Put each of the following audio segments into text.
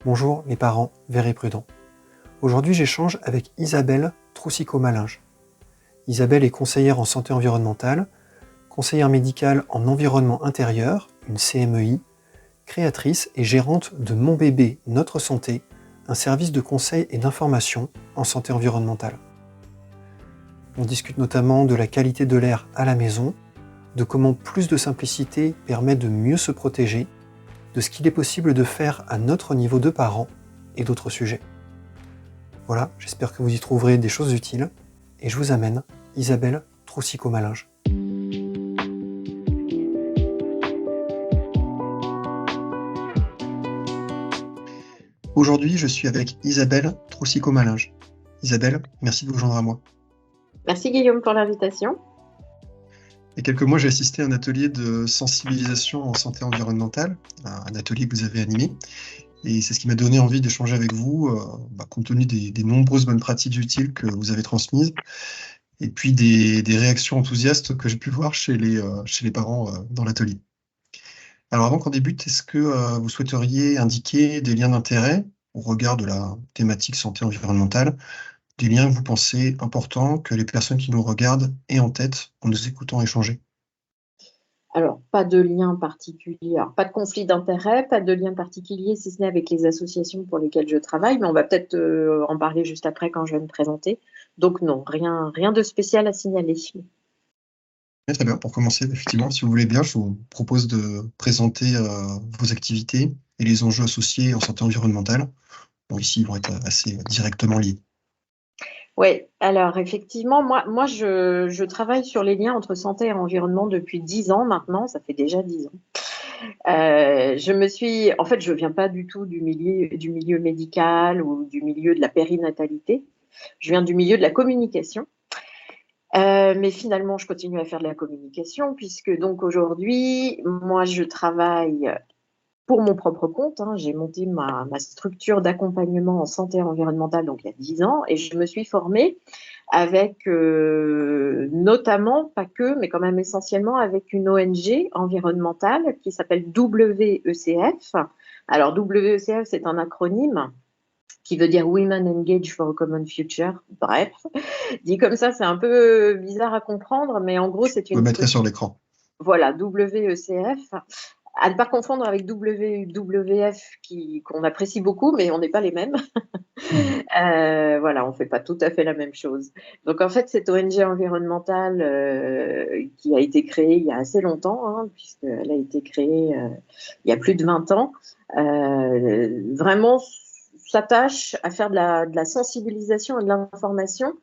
Bonjour mes parents, verts et prudents. Aujourd'hui j'échange avec Isabelle Troussicot-Malinge. Isabelle est conseillère en santé environnementale, conseillère médicale en environnement intérieur, une CMEI, créatrice et gérante de Mon Bébé, Notre Santé, un service de conseil et d'information en santé environnementale. On discute notamment de la qualité de l'air à la maison, de comment plus de simplicité permet de mieux se protéger, de ce qu'il est possible de faire à notre niveau de parents et d'autres sujets. Voilà, j'espère que vous y trouverez des choses utiles et je vous amène Isabelle Troussicot-Malinge. Aujourd'hui, je suis avec Isabelle Troussicot-Malinge. Isabelle, merci de vous joindre à moi. Merci Guillaume pour l'invitation. Il y a quelques mois, j'ai assisté à un atelier de sensibilisation en santé environnementale, un atelier que vous avez animé. Et c'est ce qui m'a donné envie d'échanger avec vous, compte tenu des nombreuses bonnes pratiques utiles que vous avez transmises, et puis des réactions enthousiastes que j'ai pu voir chez les parents dans l'atelier. Alors avant qu'on débute, est-ce que vous souhaiteriez indiquer des liens d'intérêt au regard de la thématique santé environnementale, des liens que vous pensez importants que les personnes qui nous regardent aient en tête en nous écoutant échanger? Alors, pas de lien particulier, alors, pas de conflit d'intérêt, pas de lien particulier, si ce n'est avec les associations pour lesquelles je travaille, mais on va peut-être en parler juste après quand je vais me présenter. Donc non, rien de spécial à signaler. Oui, très bien. Pour commencer, effectivement, si vous voulez bien, je vous propose de présenter vos activités et les enjeux associés en santé environnementale. Bon, ici, ils vont être assez directement liés. Oui, alors effectivement, moi je travaille sur les liens entre santé et environnement depuis 10 ans maintenant, ça fait déjà 10 ans. En fait, je viens pas du tout du milieu médical ou du milieu de la périnatalité. Je viens du milieu de la communication. Mais finalement, je continue à faire de la communication puisque donc aujourd'hui, moi, je travaille pour mon propre compte. J'ai monté ma structure d'accompagnement en santé environnementale donc il y a 10 ans et je me suis formée avec notamment, pas que, mais quand même essentiellement avec une ONG environnementale qui s'appelle WECF. Alors WECF, c'est un acronyme qui veut dire Women Engage for a Common Future. Bref, dit comme ça, c'est un peu bizarre à comprendre, mais en gros, c'est Je me une mettrai sur l'écran. voilà, WECF, à ne pas confondre avec WWF qu'on apprécie beaucoup, mais on n'est pas les mêmes. Voilà, on ne fait pas tout à fait la même chose. Donc en fait, cette ONG environnementale qui a été créée il y a assez longtemps, puisqu'elle a été créée il y a plus de 20 ans, vraiment s'attache à faire de la sensibilisation et de l'information,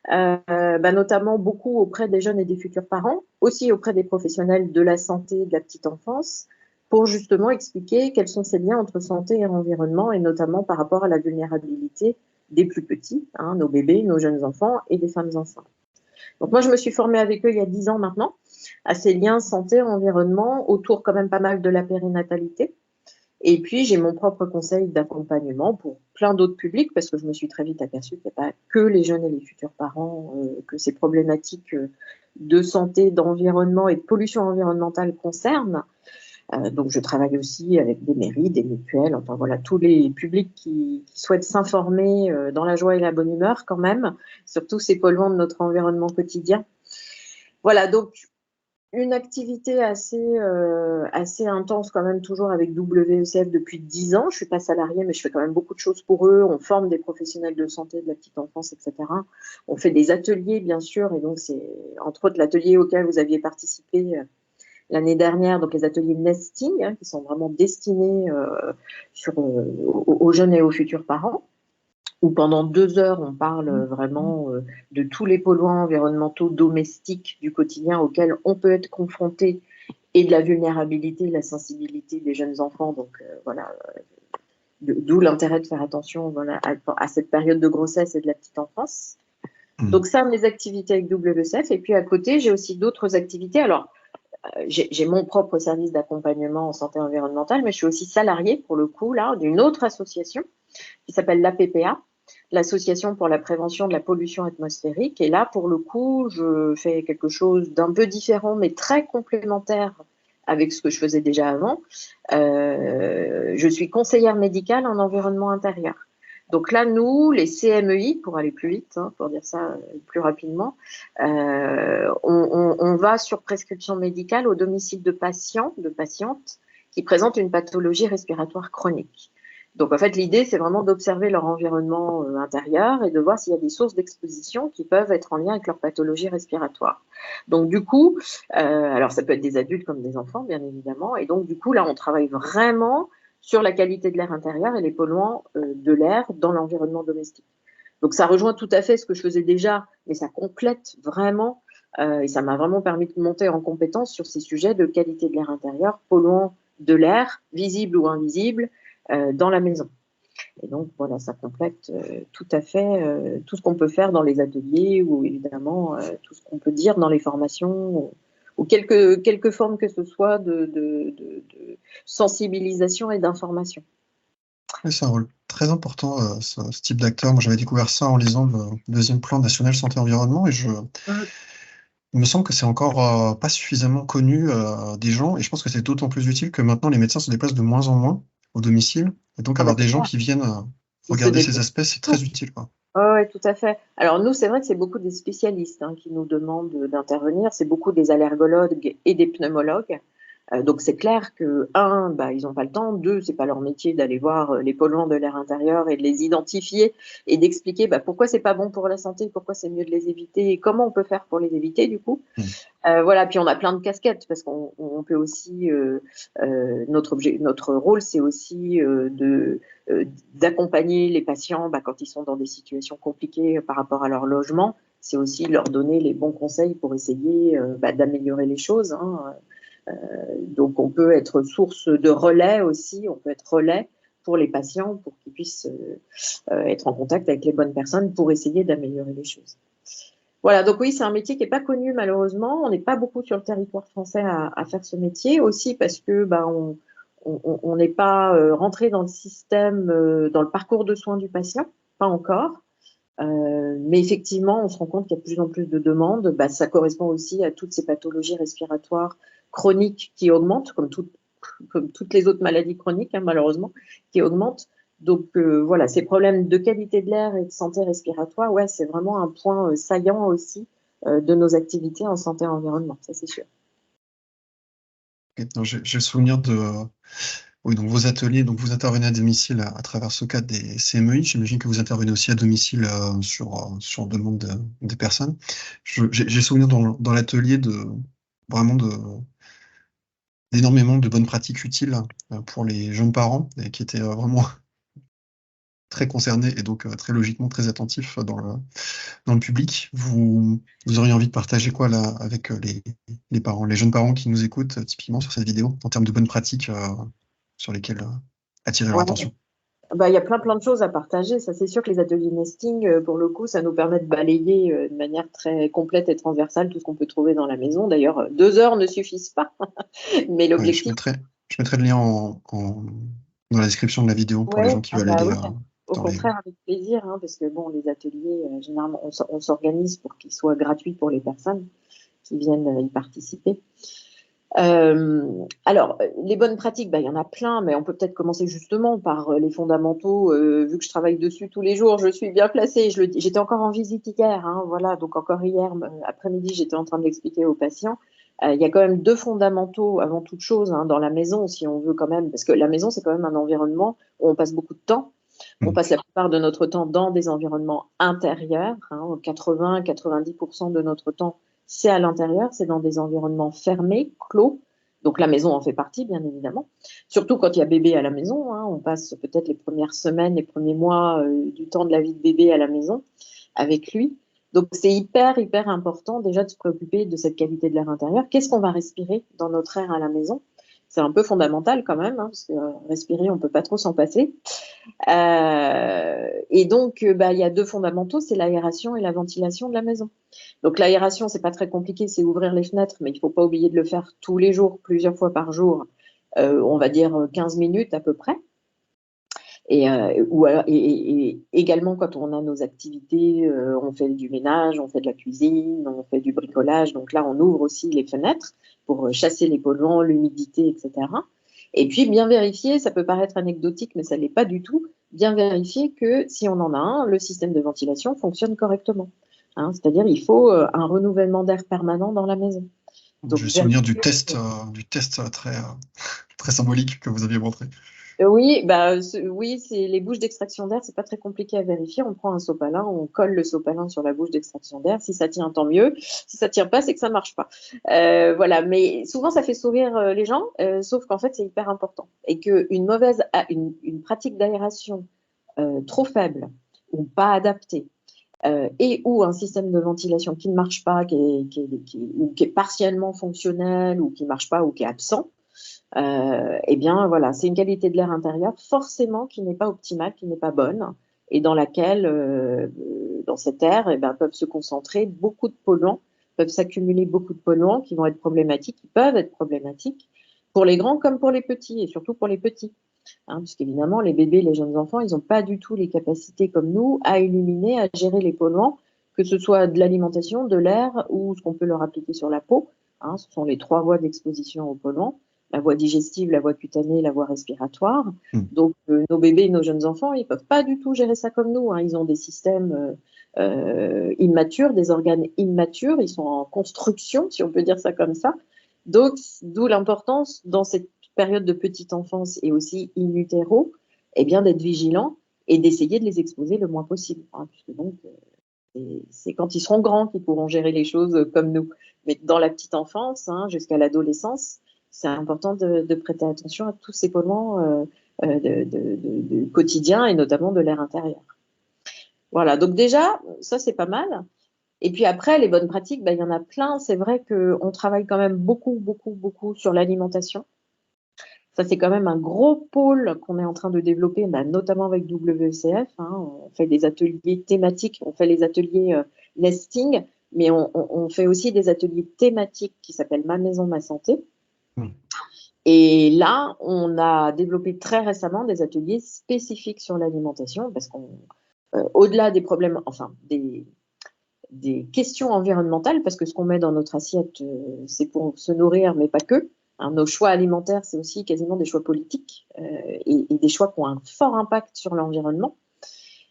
notamment beaucoup auprès des jeunes et des futurs parents, aussi auprès des professionnels de la santé et de la petite enfance, pour justement expliquer quels sont ces liens entre santé et environnement, et notamment par rapport à la vulnérabilité des plus petits, nos bébés, nos jeunes enfants et des femmes enceintes. Donc moi, je me suis formée avec eux il y a 10 ans maintenant, à ces liens santé-environnement, autour quand même pas mal de la périnatalité. Et puis, j'ai mon propre conseil d'accompagnement pour plein d'autres publics, parce que je me suis très vite aperçue qu'il n'y a pas que les jeunes et les futurs parents que ces problématiques de santé, d'environnement et de pollution environnementale concernent. Donc, je travaille aussi avec des mairies, des mutuelles, enfin voilà, tous les publics qui souhaitent s'informer dans la joie et la bonne humeur quand même, sur tous ces polluants de notre environnement quotidien. Voilà, donc une activité assez intense quand même, toujours avec WECF depuis 10 ans. Je ne suis pas salariée, mais je fais quand même beaucoup de choses pour eux. On forme des professionnels de santé, de la petite enfance, etc. On fait des ateliers, bien sûr, et donc c'est entre autres l'atelier auquel vous aviez participé l'année dernière, donc les ateliers nesting, qui sont vraiment destinés aux jeunes et aux futurs parents, où pendant 2 heures, on parle vraiment de tous les polluants environnementaux domestiques du quotidien auxquels on peut être confronté, et de la vulnérabilité, la sensibilité des jeunes enfants. Donc voilà, d'où l'intérêt de faire attention à cette période de grossesse et de la petite enfance. Donc ça, mes activités avec WCF. Et puis à côté, j'ai aussi d'autres activités. Alors, j'ai mon propre service d'accompagnement en santé environnementale, mais je suis aussi salariée, pour le coup, là, d'une autre association qui s'appelle l'APPA, l'Association pour la prévention de la pollution atmosphérique. Et là, pour le coup, je fais quelque chose d'un peu différent, mais très complémentaire avec ce que je faisais déjà avant. Je suis conseillère médicale en environnement intérieur. Donc là, nous, les CMEI, pour aller plus vite, hein, pour dire ça plus rapidement, on va sur prescription médicale au domicile de patients, de patientes qui présentent une pathologie respiratoire chronique. Donc en fait, l'idée, c'est vraiment d'observer leur environnement intérieur et de voir s'il y a des sources d'exposition qui peuvent être en lien avec leur pathologie respiratoire. Donc du coup, alors ça peut être des adultes comme des enfants, bien évidemment, et donc du coup, là, on travaille vraiment sur la qualité de l'air intérieur et les polluants de l'air dans l'environnement domestique. Donc ça rejoint tout à fait ce que je faisais déjà, mais ça complète vraiment, et ça m'a vraiment permis de monter en compétence sur ces sujets de qualité de l'air intérieur, polluants de l'air, visible ou invisible, dans la maison. Et donc voilà, ça complète tout à fait tout ce qu'on peut faire dans les ateliers ou évidemment tout ce qu'on peut dire dans les formations ou quelques formes que ce soit de sensibilisation et d'information. C'est un rôle très important, ce type d'acteur. Moi, j'avais découvert ça en lisant le deuxième plan national santé-environnement et il me semble que c'est encore pas suffisamment connu des gens et je pense que c'est d'autant plus utile que maintenant les médecins se déplacent de moins en moins au domicile et donc Ah bah, avoir des gens qui viennent ils se regarder ces déplacent. aspects, c'est très utile, quoi. Oui, tout à fait. Alors nous, c'est vrai que c'est beaucoup des spécialistes qui nous demandent d'intervenir. C'est beaucoup des allergologues et des pneumologues. Donc c'est clair que, un, bah, ils n'ont pas le temps. Deux, c'est pas leur métier d'aller voir les polluants de l'air intérieur et de les identifier et d'expliquer bah, pourquoi c'est pas bon pour la santé, pourquoi c'est mieux de les éviter et comment on peut faire pour les éviter du coup. Voilà, puis on a plein de casquettes parce qu'on peut aussi, notre rôle, c'est aussi d'accompagner les patients bah, quand ils sont dans des situations compliquées par rapport à leur logement. C'est aussi leur donner les bons conseils pour essayer bah, d'améliorer les choses. Donc on peut être source de relais aussi, on peut être relais pour les patients pour qu'ils puissent être en contact avec les bonnes personnes pour essayer d'améliorer les choses. Voilà, donc oui, c'est un métier qui n'est pas connu malheureusement. On n'est pas beaucoup sur le territoire français à faire ce métier, aussi parce que bah, on n'est pas rentré dans le système, dans le parcours de soins du patient, pas encore. Mais effectivement, on se rend compte qu'il y a de plus en plus de demandes. Bah, ça correspond aussi à toutes ces pathologies respiratoires chroniques qui augmentent, comme toutes les autres maladies chroniques, malheureusement, qui augmentent. Donc voilà, ces problèmes de qualité de l'air et de santé respiratoire, ouais, c'est vraiment un point saillant aussi de nos activités en santé et environnement, ça c'est sûr. J'ai le souvenir de oui, donc vos ateliers, donc vous intervenez à domicile à travers ce cadre des CMEI. J'imagine que vous intervenez aussi à domicile sur demande des personnes. J'ai souvenir dans l'atelier vraiment d'énormément de bonnes pratiques utiles pour les jeunes parents et qui étaient vraiment très concernés et donc très logiquement très attentifs dans le public. Vous auriez envie de partager quoi là avec les parents, les jeunes parents qui nous écoutent typiquement sur cette vidéo en termes de bonnes pratiques sur lesquelles attirer leur Ouais. attention? Bah, il y a plein de choses à partager. Ça, c'est sûr que les ateliers nesting, pour le coup, ça nous permet de balayer de manière très complète et transversale tout ce qu'on peut trouver dans la maison. D'ailleurs, 2 heures ne suffisent pas. Mais Ouais, l'objectif, je mettrai le lien dans la description de la vidéo pour les ouais, gens qui ah veulent bah aller oui, au dans les... contraire, avec plaisir, parce que bon, les ateliers, généralement, on s'organise pour qu'ils soient gratuits pour les personnes qui viennent y participer. Alors, les bonnes pratiques, bah, il y en a plein, mais on peut peut-être commencer justement par les fondamentaux. Vu que je travaille dessus tous les jours, je suis bien placée. J'étais encore en visite hier, voilà, donc encore hier après-midi, j'étais en train de l'expliquer aux patients. Il y a quand même 2 fondamentaux avant toute chose dans la maison, si on veut quand même, parce que la maison, c'est quand même un environnement où on passe beaucoup de temps. On passe la plupart de notre temps dans des environnements intérieurs, 80-90% de notre temps c'est à l'intérieur, c'est dans des environnements fermés, clos. Donc la maison en fait partie, bien évidemment. Surtout quand il y a bébé à la maison. On passe peut-être les premières semaines, les premiers mois du temps de la vie de bébé à la maison avec lui. Donc c'est hyper important déjà de se préoccuper de cette qualité de l'air intérieur. Qu'est-ce qu'on va respirer dans notre air à la maison? C'est un peu fondamental quand même, parce que respirer, on ne peut pas trop s'en passer. Et donc, il y a 2 fondamentaux, c'est l'aération et la ventilation de la maison. Donc l'aération, c'est pas très compliqué, c'est ouvrir les fenêtres, mais il faut pas oublier de le faire tous les jours, plusieurs fois par jour, on va dire 15 minutes à peu près. Et également, quand on a nos activités, on fait du ménage, on fait de la cuisine, on fait du bricolage. Donc là, on ouvre aussi les fenêtres pour chasser les polluants, l'humidité, etc. Et puis, bien vérifier, ça peut paraître anecdotique, mais ça ne l'est pas du tout, bien vérifier que si on en a un, le système de ventilation fonctionne correctement. C'est-à-dire, il faut un renouvellement d'air permanent dans la maison. Donc, J'ai le souvenir du test très, très symbolique que vous aviez montré. Oui, oui, c'est les bouches d'extraction d'air, c'est pas très compliqué à vérifier. On prend un sopalin, on colle le sopalin sur la bouche d'extraction d'air. Si ça tient, tant mieux. Si ça tient pas, c'est que ça marche pas. Voilà, mais souvent ça fait sourire les gens, sauf qu'en fait c'est hyper important et une pratique d'aération trop faible ou pas adaptée. Et ou un système de ventilation qui ne marche pas, ou qui est partiellement fonctionnel, ou qui ne marche pas, ou qui est absent, eh bien, voilà, c'est une qualité de l'air intérieur forcément qui n'est pas optimale, qui n'est pas bonne, et dans laquelle, dans cet air, eh ben, peuvent se concentrer beaucoup de polluants, peuvent s'accumuler beaucoup de polluants qui vont être problématiques, qui peuvent être problématiques pour les grands comme pour les petits, et surtout pour les petits. Puisqu'évidemment, les bébés, les jeunes enfants, ils n'ont pas du tout les capacités comme nous à éliminer, à gérer les polluants, que ce soit de l'alimentation, de l'air ou ce qu'on peut leur appliquer sur la peau. Ce sont les 3 voies d'exposition aux polluants: la voie digestive, la voie cutanée, la voie respiratoire. Donc, nos bébés et nos jeunes enfants, ils ne peuvent pas du tout gérer ça comme nous. Ils ont des systèmes immatures, des organes immatures, ils sont en construction, si on peut dire ça comme ça. Donc, d'où l'importance, dans cette période de petite enfance et aussi in utero, eh bien, d'être vigilant et d'essayer de les exposer le moins possible. Puisque donc, c'est quand ils seront grands qu'ils pourront gérer les choses comme nous. Mais dans la petite enfance, jusqu'à l'adolescence, c'est important de prêter attention à tous ces polluants de quotidien et notamment de l'air intérieur. Voilà, donc déjà, ça c'est pas mal. Et puis après, les bonnes pratiques, il y en a plein. C'est vrai qu'on travaille quand même beaucoup, beaucoup, beaucoup sur l'alimentation. Ça, c'est quand même un gros pôle qu'on est en train de développer, notamment avec WCF. On fait des ateliers thématiques, on fait les ateliers nesting, mais on fait aussi des ateliers thématiques qui s'appellent Ma maison, ma santé. Et là, on a développé très récemment des ateliers spécifiques sur l'alimentation, parce qu'au-delà des problèmes, enfin des questions environnementales, parce que ce qu'on met dans notre assiette, c'est pour se nourrir, mais pas que. Nos choix alimentaires, c'est aussi quasiment des choix politiques et des choix qui ont un fort impact sur l'environnement.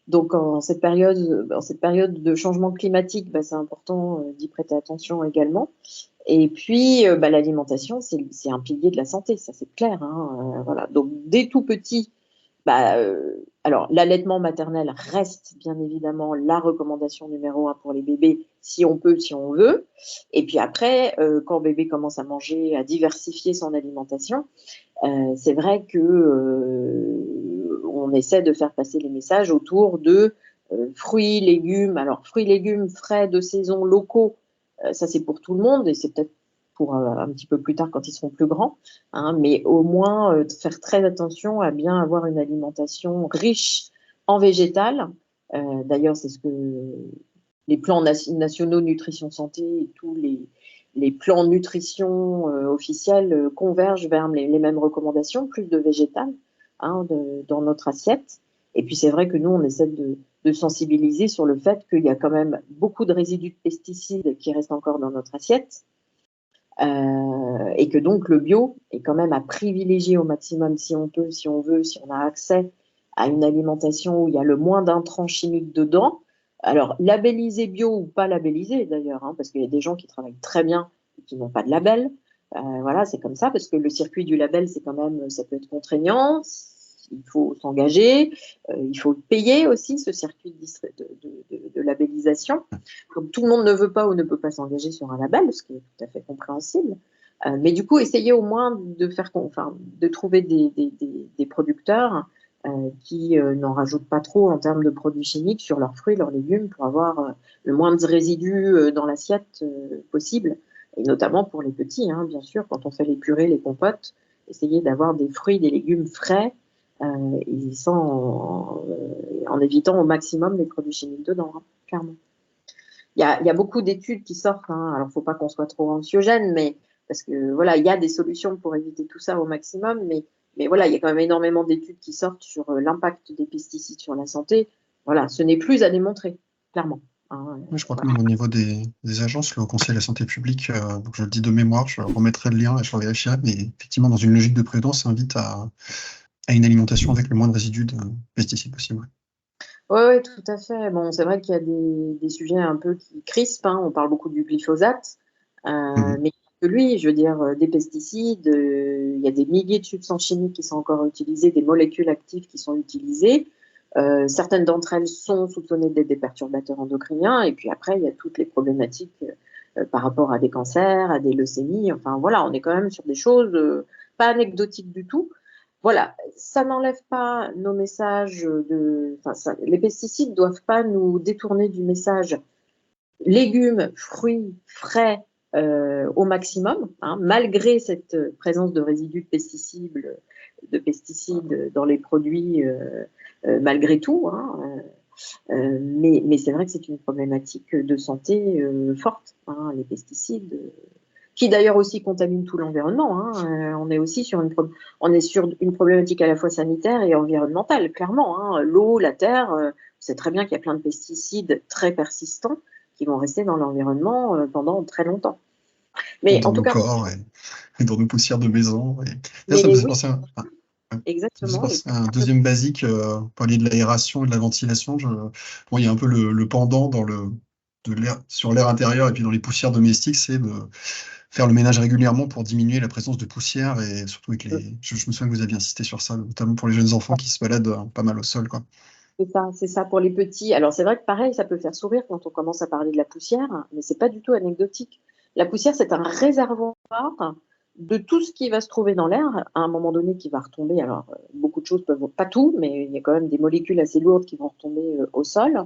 Donc, en cette période de changement climatique, c'est important d'y prêter attention également. Et puis, l'alimentation, c'est un pilier de la santé, ça c'est clair. Voilà. Donc, dès tout petit, alors l'allaitement maternel reste bien évidemment la recommandation numéro 1 pour les bébés, si on peut, si on veut. Et puis après, quand bébé commence à manger, à diversifier son alimentation, c'est vrai que on essaie de faire passer les messages autour de fruits, légumes. Alors fruits, légumes frais de saison, locaux, ça c'est pour tout le monde et c'est peut-être pour un petit peu plus tard quand ils seront plus grands, mais au moins faire très attention à bien avoir une alimentation riche en végétal. D'ailleurs, c'est ce que les plans nationaux nutrition santé et tous les plans nutrition officiels convergent vers les mêmes recommandations, plus de végétal dans notre assiette. Et puis c'est vrai que nous, on essaie de sensibiliser sur le fait qu'il y a quand même beaucoup de résidus de pesticides qui restent encore dans notre assiette. Et que donc le bio est quand même à privilégier au maximum si on peut, si on veut, si on a accès à une alimentation où il y a le moins d'intrants chimiques dedans. Alors, labellisé bio ou pas labellisé d'ailleurs, parce qu'il y a des gens qui travaillent très bien et qui n'ont pas de label. Voilà, c'est comme ça, parce que le circuit du label, c'est quand même, ça peut être contraignant. Il faut s'engager, il faut payer aussi ce circuit de labellisation. Donc tout le monde ne veut pas ou ne peut pas s'engager sur un label, ce qui est tout à fait compréhensible. Mais du coup, essayez au moins de trouver des producteurs qui n'en rajoutent pas trop en termes de produits chimiques sur leurs fruits, leurs légumes, pour avoir le moins de résidus dans l'assiette possible. Et notamment pour les petits, bien sûr, quand on fait les purées, les compotes, essayez d'avoir des fruits, des légumes frais, et en évitant au maximum les produits chimiques dedans, clairement. Il y a beaucoup d'études qui sortent, alors il ne faut pas qu'on soit trop anxiogène, mais parce que voilà, il y a des solutions pour éviter tout ça au maximum, mais Mais voilà, il y a quand même énormément d'études qui sortent sur l'impact des pesticides sur la santé. Voilà, ce n'est plus à démontrer, clairement. Hein, Oui, je crois que voilà. même au niveau des agences, le Conseil de la santé publique, donc je le dis de mémoire, je remettrai le lien et je vérifierai, mais effectivement, dans une logique de prudence, ça invite à une alimentation avec le moins de résidus de pesticides possible. Oui, ouais, tout à fait. Bon, c'est vrai qu'il y a des sujets un peu qui crispent. Hein. On parle beaucoup du glyphosate, Mhm. mais que lui, je veux dire, des pesticides, il y a des milliers de substances chimiques qui sont encore utilisées, des molécules actives qui sont utilisées. Certaines d'entre elles sont soupçonnées d'être des perturbateurs endocriniens. Et puis après, il y a toutes les problématiques par rapport à des cancers, à des leucémies. Enfin, voilà, on est quand même sur des choses pas anecdotiques du tout. Voilà, ça n'enlève pas nos messages les pesticides ne doivent pas nous détourner du message légumes, fruits, frais au maximum, hein, malgré cette présence de résidus de pesticides dans les produits, malgré tout. Hein, mais c'est vrai que c'est une problématique de santé forte, hein, les pesticides qui d'ailleurs aussi contamine tout l'environnement. Hein. On est aussi sur une problématique à la fois sanitaire et environnementale, clairement. Hein. L'eau, la terre, on sait très bien qu'il y a plein de pesticides très persistants qui vont rester dans l'environnement pendant très longtemps. Mais Dans en tout nos cas, corps et dans nos poussières de maison. D'ailleurs, mais ça me faisait oui, penser ça me faisait exactement. penser à un deuxième basique, vous parliez de l'aération et de la ventilation. Bon, il y a un peu le pendant sur l'air intérieur et puis dans les poussières domestiques, c'est de faire le ménage régulièrement pour diminuer la présence de poussière et surtout avec je me souviens que vous aviez insisté sur ça, notamment pour les jeunes enfants qui se baladent pas mal au sol, quoi. C'est ça pour les petits. Alors c'est vrai que pareil, ça peut faire sourire quand on commence à parler de la poussière, mais c'est pas du tout anecdotique. La poussière, c'est un réservoir de tout ce qui va se trouver dans l'air à un moment donné qui va retomber. Alors beaucoup de choses peuvent, pas tout, mais il y a quand même des molécules assez lourdes qui vont retomber au sol,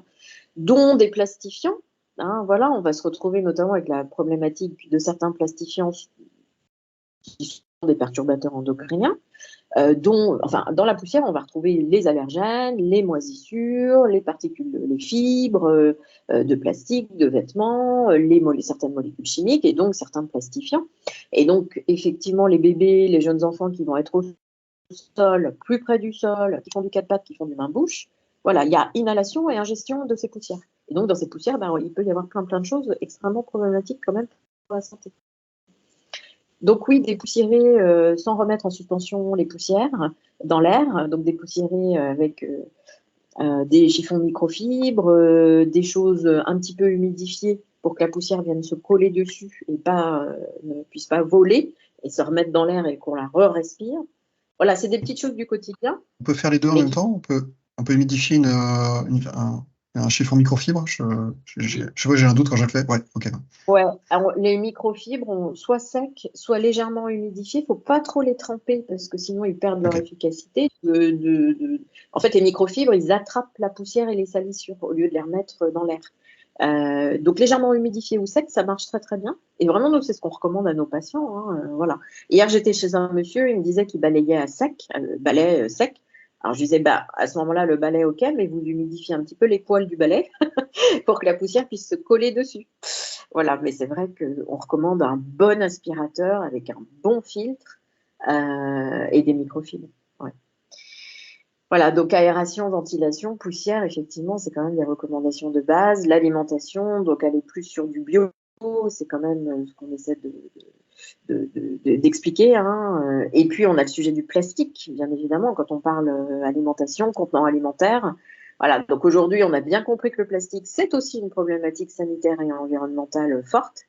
dont des plastifiants. Hein, voilà, on va se retrouver notamment avec la problématique de certains plastifiants qui sont des perturbateurs endocriniens dans la poussière, on va retrouver les allergènes, les moisissures, les particules, les fibres de plastique, de vêtements, certaines molécules chimiques et donc certains plastifiants. Et donc, effectivement, les bébés, les jeunes enfants qui vont être au sol, plus près du sol, qui font du quatre pattes, qui font du main-bouche, voilà, il y a inhalation et ingestion de ces poussières. Et donc, dans ces poussières, il peut y avoir plein de choses extrêmement problématiques quand même pour la santé. Donc oui, dépoussiérer sans remettre en suspension les poussières dans l'air, donc dépoussiérer avec des chiffons microfibres, des choses un petit peu humidifiées pour que la poussière vienne se coller dessus et ne puisse pas voler et se remettre dans l'air et qu'on la re-respire. Voilà, c'est des petites choses du quotidien. On peut faire les deux en Mais même temps? On peut humidifier un chiffon microfibre? Je vois, j'ai un doute quand je le fais. Ouais, ok. ouais, alors, les microfibres soit secs, soit légèrement humidifiés. Il ne faut pas trop les tremper parce que sinon ils perdent leur Ok. efficacité. En fait, les microfibres, ils attrapent la poussière et les salissures au lieu de les remettre dans l'air. Donc légèrement humidifié ou sec, ça marche très très bien. Et vraiment, nous, c'est ce qu'on recommande à nos patients. Hein, voilà. Hier, j'étais chez un monsieur, il me disait qu'il balayait à sec, balai sec. Alors je disais, à ce moment-là, le balai, ok, mais vous humidifiez un petit peu les poils du balai pour que la poussière puisse se coller dessus. Voilà, mais c'est vrai qu'on recommande un bon aspirateur avec un bon filtre et des microfibres. Ouais. Voilà, donc aération, ventilation, poussière, effectivement, c'est quand même des recommandations de base. L'alimentation, donc aller plus sur du bio, c'est quand même ce qu'on essaie d'expliquer. Hein. Et puis, on a le sujet du plastique, bien évidemment, quand on parle alimentation, contenant alimentaire. Voilà, donc aujourd'hui, on a bien compris que le plastique, c'est aussi une problématique sanitaire et environnementale forte.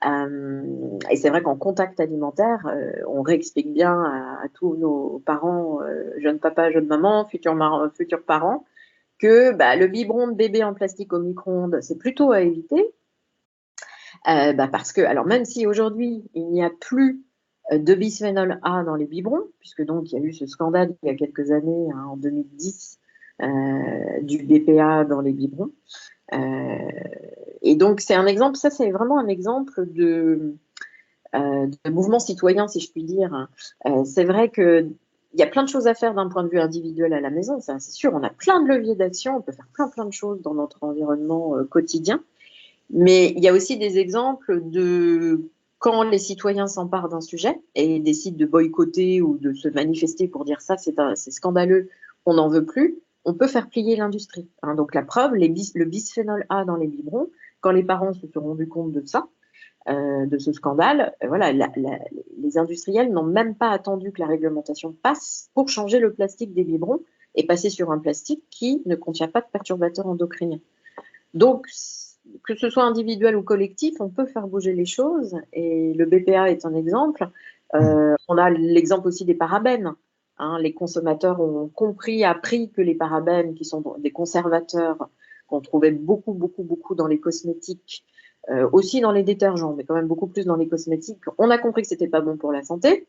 Et c'est vrai qu'en contact alimentaire, on réexplique bien à tous nos parents, jeunes papas, jeunes mamans, futurs parents, que le biberon de bébé en plastique au micro-ondes, c'est plutôt à éviter. Parce que, alors même si aujourd'hui, il n'y a plus de bisphénol A dans les biberons, puisque donc il y a eu ce scandale il y a quelques années, hein, en 2010, du BPA dans les biberons. Et donc, c'est un exemple, ça c'est vraiment un exemple de mouvement citoyen, si je puis dire. C'est vrai qu'il y a plein de choses à faire d'un point de vue individuel à la maison, ça c'est sûr, on a plein de leviers d'action, on peut faire plein de choses dans notre environnement quotidien, mais il y a aussi des exemples quand les citoyens s'emparent d'un sujet et décident de boycotter ou de se manifester pour dire ça, c'est scandaleux, on n'en veut plus, on peut faire plier l'industrie. Hein. Donc la preuve, le bisphénol A dans les biberons, quand les parents se sont rendus compte de ça, de ce scandale, voilà, les industriels n'ont même pas attendu que la réglementation passe pour changer le plastique des biberons et passer sur un plastique qui ne contient pas de perturbateurs endocriniens. Donc, que ce soit individuel ou collectif, on peut faire bouger les choses et le BPA est un exemple. On a l'exemple aussi des parabènes. Hein, les consommateurs ont appris que les parabènes, qui sont des conservateurs qu'on trouvait beaucoup dans les cosmétiques, aussi dans les détergents, mais quand même beaucoup plus dans les cosmétiques, on a compris que c'était pas bon pour la santé.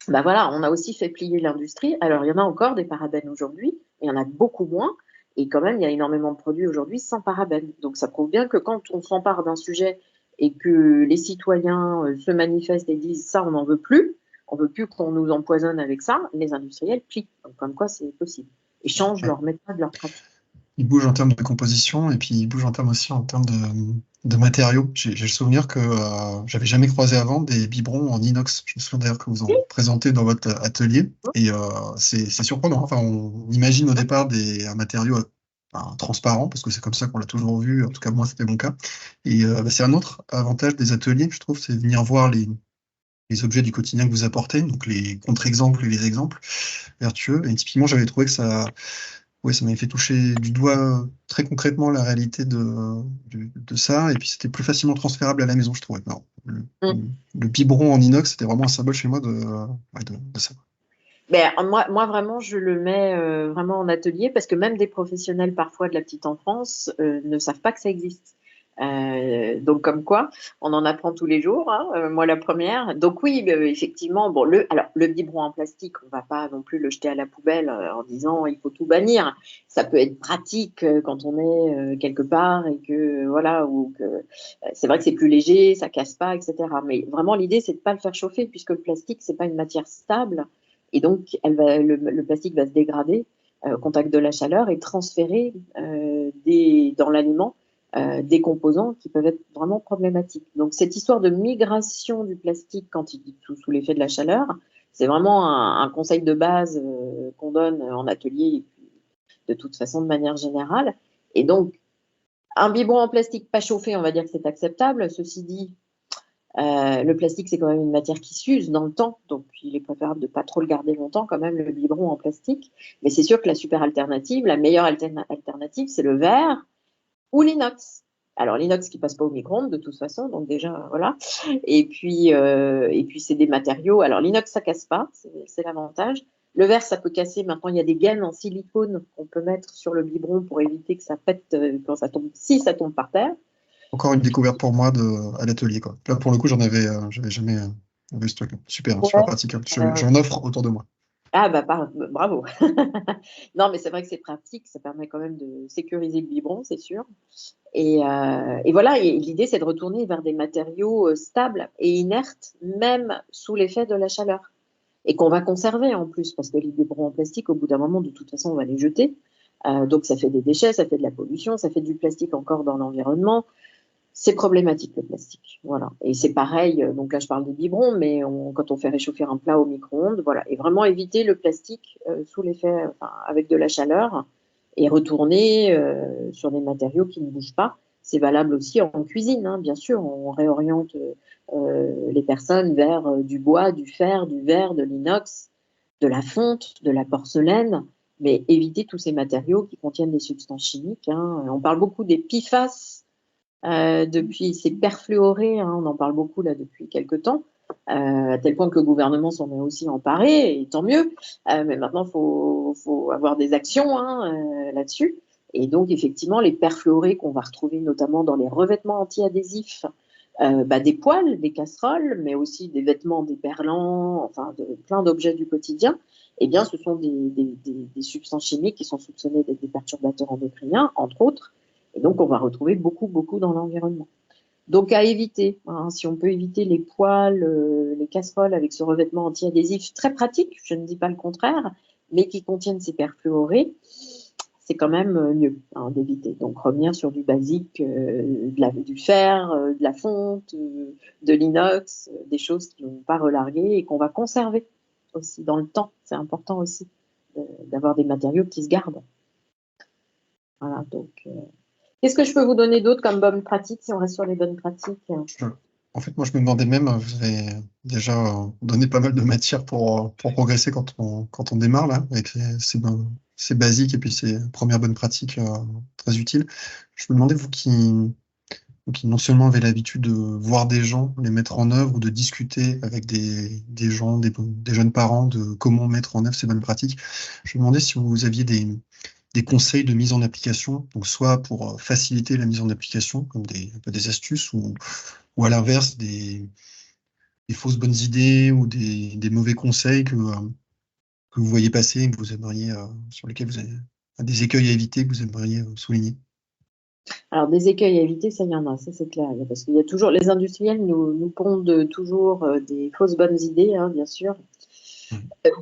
Ben voilà, on a aussi fait plier l'industrie. Alors, il y en a encore des parabènes aujourd'hui, mais il y en a beaucoup moins. Et quand même, il y a énormément de produits aujourd'hui sans parabènes. Donc, ça prouve bien que quand on s'empare d'un sujet et que les citoyens se manifestent et disent ça, on n'en veut plus, on ne veut plus qu'on nous empoisonne avec ça, les industriels plient. Donc, comme quoi, c'est possible. Et changent leur méthode, leur pratique. Il bouge en termes de composition et puis il bouge en termes aussi en termes de matériaux. J'ai le souvenir que j'avais jamais croisé avant des biberons en inox. Je me souviens d'ailleurs que vous en présentez dans votre atelier et c'est surprenant. Enfin, on imagine au départ un matériau transparent parce que c'est comme ça qu'on l'a toujours vu. En tout cas, moi, c'était mon cas. Et c'est un autre avantage des ateliers, je trouve, c'est venir voir les objets du quotidien que vous apportez, donc les contre-exemples et les exemples vertueux. Et typiquement, j'avais trouvé que oui, ça m'avait fait toucher du doigt très concrètement la réalité de ça, et puis c'était plus facilement transférable à la maison, je trouvais. Alors, le biberon en inox, c'était vraiment un symbole chez moi de ça. Ben, moi, vraiment, je le mets vraiment en atelier parce que même des professionnels parfois de la petite enfance ne savent pas que ça existe. Donc, comme quoi, on en apprend tous les jours, hein, moi la première. Donc oui, effectivement, bon, le biberon en plastique, on ne va pas non plus le jeter à la poubelle en disant il faut tout bannir. Ça peut être pratique quand on est quelque part et que voilà, ou que c'est vrai que c'est plus léger, ça casse pas, etc. Mais vraiment, l'idée c'est de pas le faire chauffer puisque le plastique c'est pas une matière stable et donc le plastique va se dégrader au contact de la chaleur et transférer dans l'aliment des composants qui peuvent être vraiment problématiques. Donc, cette histoire de migration du plastique quand il est sous l'effet de la chaleur, c'est vraiment un conseil de base qu'on donne en atelier et puis de toute façon de manière générale. Et donc, un biberon en plastique pas chauffé, on va dire que c'est acceptable. Ceci dit, le plastique, c'est quand même une matière qui s'use dans le temps, donc il est préférable de ne pas trop le garder longtemps quand même, le biberon en plastique. Mais c'est sûr que la super alternative, la meilleure alternative, c'est le verre ou l'inox. Alors l'inox qui passe pas au micro-ondes de toute façon, donc déjà voilà. Et puis c'est des matériaux. Alors l'inox ça casse pas, c'est l'avantage. Le verre ça peut casser. Maintenant il y a des gaines en silicone qu'on peut mettre sur le biberon pour éviter que ça pète quand ça tombe, si ça tombe par terre. Encore une découverte pour moi à l'atelier, quoi. Là, pour le coup, j'avais jamais vu ce truc-là. Super, Ouais. super pratique. J'en offre autour de moi. Ah bah bravo. Non mais c'est vrai que c'est pratique, ça permet quand même de sécuriser le biberon, c'est sûr. Et voilà, l'idée c'est de retourner vers des matériaux stables et inertes, même sous l'effet de la chaleur. Et qu'on va conserver en plus, parce que les biberons en plastique, au bout d'un moment, de toute façon, on va les jeter. Donc ça fait des déchets, ça fait de la pollution, ça fait du plastique encore dans l'environnement. C'est problématique le plastique, voilà. Et c'est pareil, donc là je parle des biberons, mais quand on fait réchauffer un plat au micro-ondes, voilà. Et vraiment éviter le plastique sous l'effet, avec de la chaleur, et retourner sur des matériaux qui ne bougent pas. C'est valable aussi en cuisine, hein, bien sûr. On réoriente les personnes vers du bois, du fer, du verre, de l'inox, de la fonte, de la porcelaine, mais éviter tous ces matériaux qui contiennent des substances chimiques. Hein. On parle beaucoup des PFAS depuis ces perfluorés, hein, on en parle beaucoup là depuis quelques temps, à tel point que le gouvernement s'en est aussi emparé, et tant mieux. Mais maintenant, il faut avoir des actions là-dessus. Et donc, effectivement, les perfluorés qu'on va retrouver notamment dans les revêtements anti-adhésifs, des poêles, des casseroles, mais aussi des vêtements déperlants, enfin plein d'objets du quotidien, eh bien, ce sont des substances chimiques qui sont soupçonnées d'être des perturbateurs endocriniens, entre autres. Et donc, on va retrouver beaucoup dans l'environnement. Donc, à éviter, hein, si on peut éviter les poêles, les casseroles avec ce revêtement anti-adhésif très pratique, je ne dis pas le contraire, mais qui contiennent ces perfluorés, c'est quand même mieux d'éviter. Donc revenir sur du basique, du fer, de la fonte, de l'inox, des choses qui ne vont pas relarguer et qu'on va conserver aussi dans le temps. C'est important aussi d'avoir des matériaux qui se gardent. Voilà, donc qu'est-ce que je peux vous donner d'autre comme bonne pratique si on reste sur les bonnes pratiques? En fait, moi, je me demandais même, vous avez déjà donné pas mal de matière pour progresser quand on démarre, là, avec ces basiques et puis ces premières bonnes pratiques très utiles. Je me demandais, vous qui non seulement avez l'habitude de voir des gens, les mettre en œuvre, ou de discuter avec des gens, des jeunes parents, de comment mettre en œuvre ces bonnes pratiques, je me demandais si vous aviez des conseils de mise en application, donc soit pour faciliter la mise en application, comme un peu des astuces, ou à l'inverse, des fausses bonnes idées ou des mauvais conseils que vous voyez passer et que vous aimeriez, sur lesquels vous avez des écueils à éviter que vous aimeriez souligner. Alors, des écueils à éviter, ça, il y en a, ça c'est clair. Parce qu'il y a toujours, les industriels nous pondent toujours des fausses bonnes idées, bien sûr.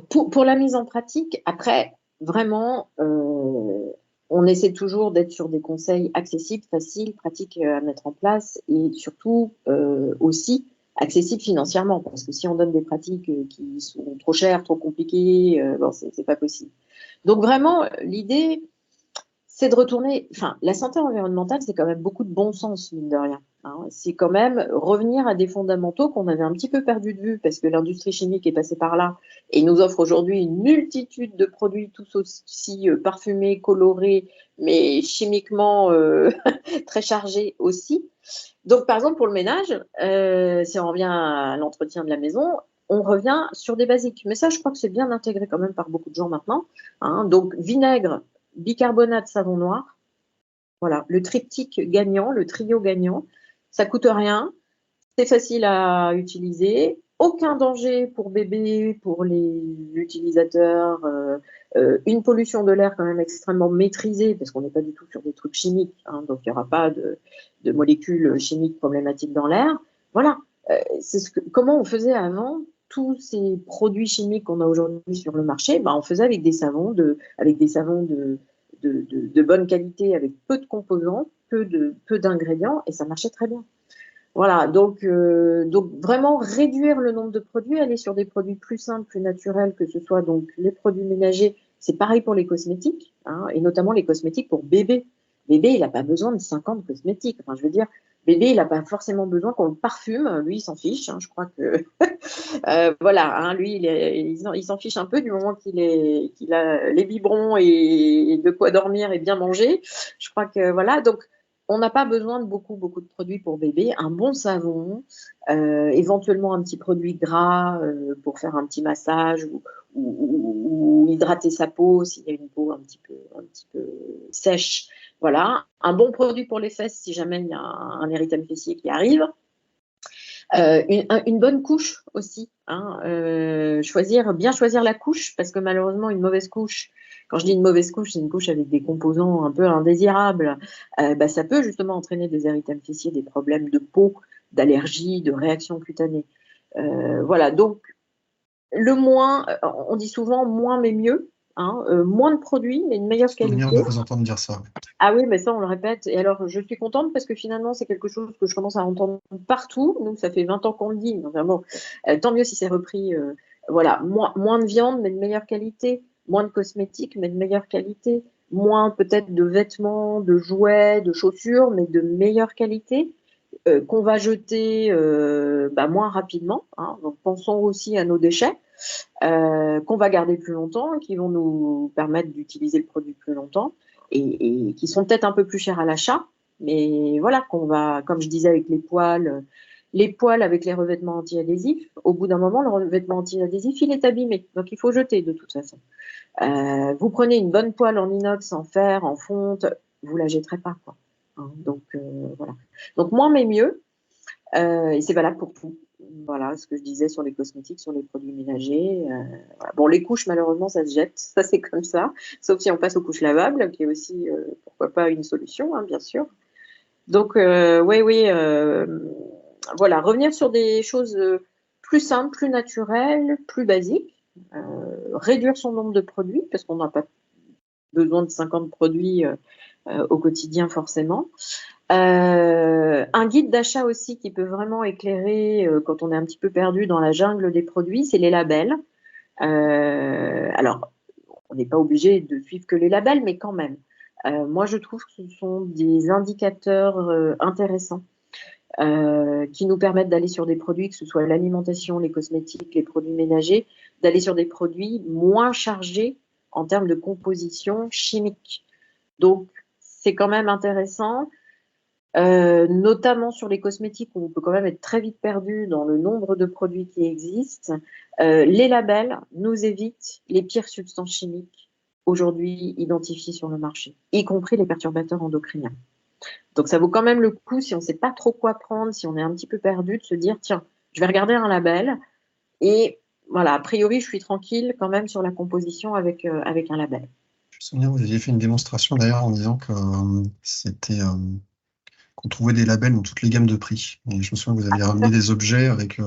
Pour la mise en pratique, après, vraiment, on essaie toujours d'être sur des conseils accessibles, faciles, pratiques à mettre en place et surtout aussi accessibles financièrement. Parce que si on donne des pratiques qui sont trop chères, trop compliquées, bon, c'est pas possible. Donc vraiment, l'idée, c'est de retourner. Enfin, la santé environnementale, c'est quand même beaucoup de bon sens, mine de rien. C'est quand même revenir à des fondamentaux qu'on avait un petit peu perdus de vue parce que l'industrie chimique est passée par là et nous offre aujourd'hui une multitude de produits tous aussi parfumés, colorés, mais chimiquement très chargés aussi. Donc, par exemple, pour le ménage, si on revient à l'entretien de la maison, on revient sur des basiques. Mais ça, je crois que c'est bien intégré quand même par beaucoup de gens maintenant. Donc, vinaigre, bicarbonate, savon noir. Voilà, le triptyque gagnant, le trio gagnant. Ça coûte rien, c'est facile à utiliser, aucun danger pour bébé, pour les utilisateurs, une pollution de l'air quand même extrêmement maîtrisée, parce qu'on n'est pas du tout sur des trucs chimiques, donc il n'y aura pas de molécules chimiques problématiques dans l'air. Voilà, comment on faisait avant tous ces produits chimiques qu'on a aujourd'hui sur le marché, on faisait avec des savons de bonne qualité, avec peu de composants, peu d'ingrédients, et ça marchait très bien. Voilà, donc vraiment réduire le nombre de produits, aller sur des produits plus simples, plus naturels, que ce soit donc les produits ménagers. C'est pareil pour les cosmétiques, et notamment les cosmétiques pour bébé. Bébé, il n'a pas besoin de 50 cosmétiques. Enfin, je veux dire, bébé, il n'a pas forcément besoin qu'on le parfume. Lui, il s'en fiche. Je crois que voilà, lui, il s'en fiche un peu du moment qu'il a les biberons et de quoi dormir et bien manger. Je crois que voilà, donc on n'a pas besoin de beaucoup de produits pour bébé. Un bon savon, éventuellement un petit produit gras pour faire un petit massage ou hydrater sa peau s'il y a une peau un petit peu sèche. Voilà, un bon produit pour les fesses si jamais il y a un érythème fessier qui arrive. Une bonne couche aussi. Bien choisir la couche, parce que malheureusement, une mauvaise couche, quand je dis une mauvaise couche, c'est une couche avec des composants un peu indésirables. Ça peut justement entraîner des érythèmes fessiers, des problèmes de peau, d'allergie, de réaction cutanée. Voilà, donc on dit souvent moins mais mieux. Moins de produits, mais une meilleure qualité. Souvenir de vous entendre dire ça. Ah oui, mais ça, on le répète. Et alors, je suis contente parce que finalement, c'est quelque chose que je commence à entendre partout. Nous, ça fait 20 ans qu'on le dit. Donc, vraiment, tant mieux si c'est repris. Voilà, moins de viande, mais de meilleure qualité. Moins de cosmétiques, mais de meilleure qualité. Moins peut-être de vêtements, de jouets, de chaussures, mais de meilleure qualité. Qu'on va jeter moins rapidement. Donc, pensons aussi à nos déchets. Qu'on va garder plus longtemps, qui vont nous permettre d'utiliser le produit plus longtemps et qui sont peut-être un peu plus chers à l'achat, mais voilà, qu'on va, comme je disais avec les poils avec les revêtements anti-adhésifs, au bout d'un moment, le revêtement anti-adhésif, il est abîmé, donc il faut jeter de toute façon. Vous prenez une bonne poêle en inox, en fer, en fonte, vous la jetterez pas, quoi. Donc voilà. Donc moins mais mieux, et c'est valable pour tout. Voilà ce que je disais sur les cosmétiques, sur les produits ménagers. Voilà. Bon, les couches, malheureusement, ça se jette. Ça, c'est comme ça. Sauf si on passe aux couches lavables, qui est aussi, pourquoi pas, une solution, bien sûr. Donc, oui. Voilà, revenir sur des choses plus simples, plus naturelles, plus basiques. Réduire son nombre de produits, parce qu'on n'a pas besoin de 50 produits au quotidien forcément. Un guide d'achat aussi qui peut vraiment éclairer quand on est un petit peu perdu dans la jungle des produits, c'est les labels. Alors, on n'est pas obligé de suivre que les labels, mais quand même. Moi, je trouve que ce sont des indicateurs intéressants qui nous permettent d'aller sur des produits, que ce soit l'alimentation, les cosmétiques, les produits ménagers, d'aller sur des produits moins chargés en termes de composition chimique. Donc, c'est quand même intéressant, notamment sur les cosmétiques où on peut quand même être très vite perdu dans le nombre de produits qui existent. Les labels nous évitent les pires substances chimiques aujourd'hui identifiées sur le marché, y compris les perturbateurs endocriniens. Donc ça vaut quand même le coup, si on ne sait pas trop quoi prendre, si on est un petit peu perdu, de se dire, tiens, je vais regarder un label et voilà, a priori, je suis tranquille quand même sur la composition avec un label. Je me souviens, vous aviez fait une démonstration d'ailleurs en disant que c'était qu'on trouvait des labels dans toutes les gammes de prix. Et je me souviens que vous aviez ramené des objets avec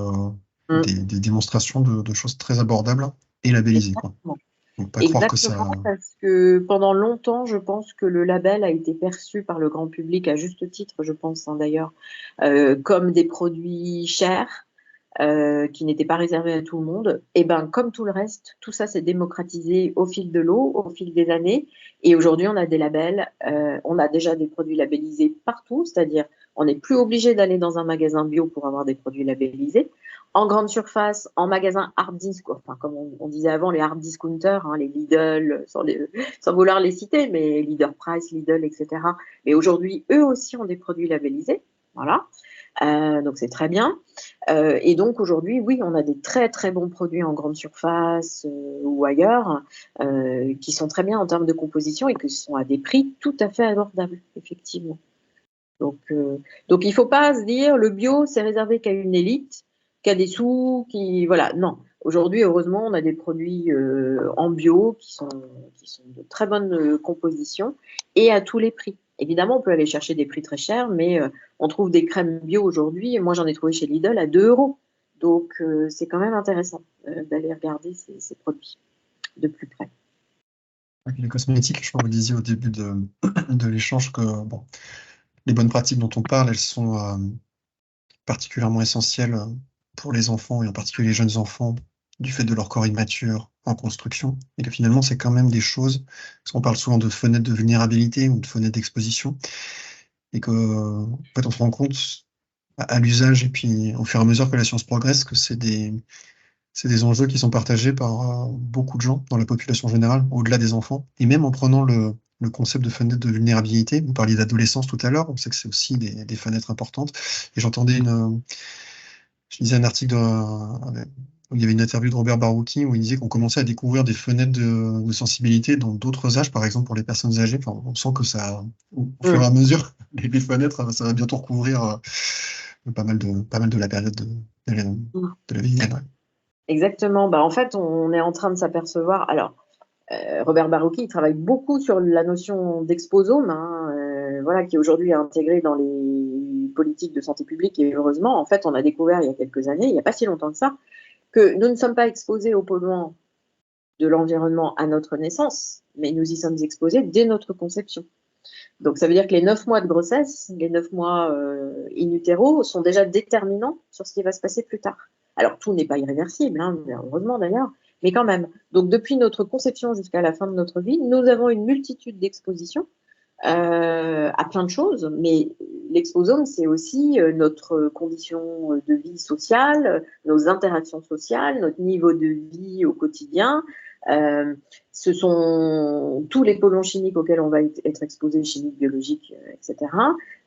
des démonstrations de choses très abordables et labellisées, quoi. Exactement. Donc pas croire que Exactement, ça. parce que pendant longtemps, je pense que le label a été perçu par le grand public, à juste titre, je pense d'ailleurs, comme des produits chers, qui n'étaient pas réservés à tout le monde. Et ben, comme tout le reste, tout ça s'est démocratisé au fil de l'eau, au fil des années. Et aujourd'hui, on a des labels, on a déjà des produits labellisés partout, c'est-à-dire on n'est plus obligé d'aller dans un magasin bio pour avoir des produits labellisés. En grande surface, en magasin hard disc, enfin, comme on disait avant, les hard discounters, hein, les Lidl, sans vouloir les citer, mais Leader Price, Lidl, etc. Mais aujourd'hui, eux aussi ont des produits labellisés. Voilà. Donc c'est très bien. Et donc aujourd'hui, oui, on a des très très bons produits en grande surface ou ailleurs qui sont très bien en termes de composition et qui sont à des prix tout à fait abordables, effectivement. Donc il ne faut pas se dire le bio, c'est réservé qu'à une élite, qu'à des sous, qui voilà. Non. Aujourd'hui, heureusement, on a des produits en bio qui sont de très bonne composition et à tous les prix. Évidemment, on peut aller chercher des prix très chers, mais on trouve des crèmes bio aujourd'hui. Moi, j'en ai trouvé chez Lidl à 2 euros. Donc, c'est quand même intéressant d'aller regarder ces produits de plus près. Les cosmétiques, je crois que vous disiez au début de l'échange que bon, les bonnes pratiques dont on parle, elles sont particulièrement essentielles pour les enfants et en particulier les jeunes enfants du fait de leur corps immature en construction. Et que finalement, c'est quand même des choses, parce qu'on parle souvent de fenêtres de vulnérabilité ou de fenêtres d'exposition, et que en fait, on se rend compte à l'usage et puis au fur et à mesure que la science progresse que c'est des enjeux qui sont partagés par beaucoup de gens dans la population générale, au-delà des enfants. Et même en prenant le concept de fenêtre de vulnérabilité, vous parliez d'adolescence tout à l'heure, on sait que c'est aussi des fenêtres importantes. Et j'entendais je lisais un article où il y avait une interview de Robert Barouki où il disait qu'on commençait à découvrir des fenêtres de sensibilité dans d'autres âges, par exemple pour les personnes âgées. Enfin, on sent que ça, au fur et à mesure, les fenêtres, ça va bientôt recouvrir pas mal de la période de la vie. Ouais. Exactement. Bah, en fait, on est en train de s'apercevoir. Alors, Robert Barouki, il travaille beaucoup sur la notion d'exposome, hein, voilà, qui aujourd'hui est intégrée dans les politiques de santé publique. Et heureusement, en fait, on a découvert il y a quelques années, il n'y a pas si longtemps que ça, que nous ne sommes pas exposés aux polluants de l'environnement à notre naissance, mais nous y sommes exposés dès notre conception. Donc, ça veut dire que les 9 mois de grossesse, les 9 mois in utero, sont déjà déterminants sur ce qui va se passer plus tard. Alors, tout n'est pas irréversible, hein, heureusement d'ailleurs, mais quand même. Donc, depuis notre conception jusqu'à la fin de notre vie, nous avons une multitude d'expositions à plein de choses, mais l'exposome, c'est aussi notre condition de vie sociale, nos interactions sociales, notre niveau de vie au quotidien. Ce sont tous les polluants chimiques auxquels on va être exposé, chimiques, biologiques, etc.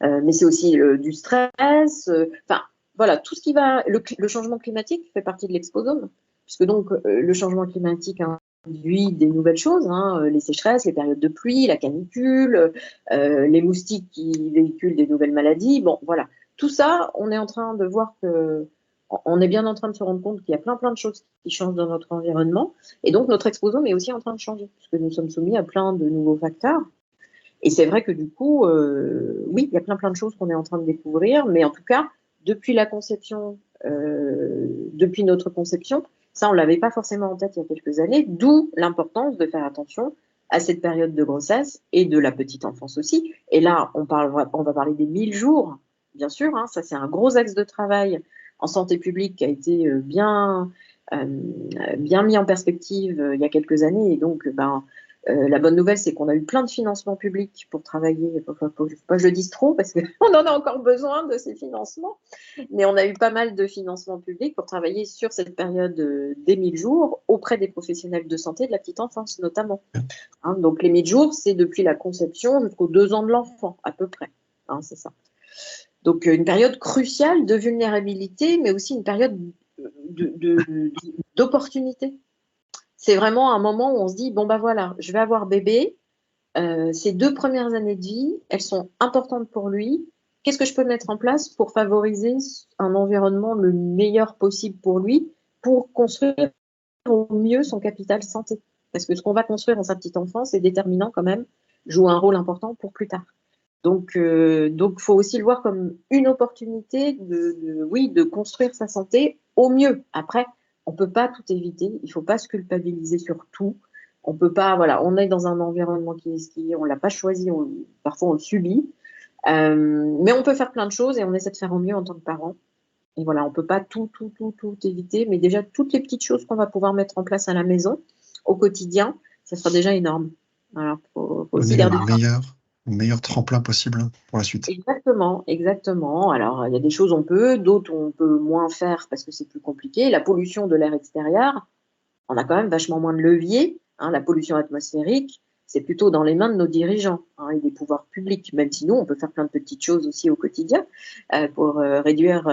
Mais c'est aussi du stress. Enfin, voilà, tout ce qui va. Le changement climatique fait partie de l'exposome, puisque donc le changement climatique induit des nouvelles choses, hein, les sécheresses, les périodes de pluie, la canicule, les moustiques qui véhiculent des nouvelles maladies. Bon, voilà. Tout ça, on est en train de voir que. On est bien en train de se rendre compte qu'il y a plein de choses qui changent dans notre environnement. Et donc, notre exposome est aussi en train de changer, puisque nous sommes soumis à plein de nouveaux facteurs. Et c'est vrai que du coup, oui, il y a plein de choses qu'on est en train de découvrir. Mais en tout cas, depuis la conception, depuis notre conception, ça, on ne l'avait pas forcément en tête il y a quelques années, d'où l'importance de faire attention à cette période de grossesse et de la petite enfance aussi. Et là, on va parler des 1000 jours, bien sûr. Hein, ça, c'est un gros axe de travail en santé publique qui a été bien mis en perspective il y a quelques années. Et donc, la bonne nouvelle, c'est qu'on a eu plein de financements publics pour travailler. Enfin, faut pas que je le dise trop, parce qu'on en a encore besoin de ces financements. Mais on a eu pas mal de financements publics pour travailler sur cette période des 1000 jours auprès des professionnels de santé de la petite enfance, notamment. Hein, donc, les 1000 jours, c'est depuis la conception jusqu'aux 2 ans de l'enfant, à peu près. Hein, c'est ça. Donc, une période cruciale de vulnérabilité, mais aussi une période d'opportunité. C'est vraiment un moment où on se dit, bon, bah voilà, je vais avoir bébé, ces 2 premières années de vie, elles sont importantes pour lui. Qu'est-ce que je peux mettre en place pour favoriser un environnement le meilleur possible pour lui, pour construire au mieux son capital santé? Parce que ce qu'on va construire en sa petite enfance est déterminant quand même, joue un rôle important pour plus tard. Donc, faut aussi le voir comme une opportunité de construire sa santé au mieux. Après, on peut pas tout éviter. Il faut pas se culpabiliser sur tout. On peut pas, voilà, on est dans un environnement qui est ce qui est, on l'a pas choisi, parfois on le subit. Mais on peut faire plein de choses et on essaie de faire au mieux en tant que parent. Et voilà, on peut pas tout éviter, mais déjà toutes les petites choses qu'on va pouvoir mettre en place à la maison, au quotidien, ça sera déjà énorme. Voilà, faut aussi Donner garder le meilleur tremplin possible pour la suite. Exactement, exactement. Alors, il y a des choses on peut, d'autres on peut moins faire parce que c'est plus compliqué. La pollution de l'air extérieur, on a quand même vachement moins de levier. Hein. La pollution atmosphérique, c'est plutôt dans les mains de nos dirigeants, hein, et des pouvoirs publics, même si nous, on peut faire plein de petites choses aussi au quotidien pour réduire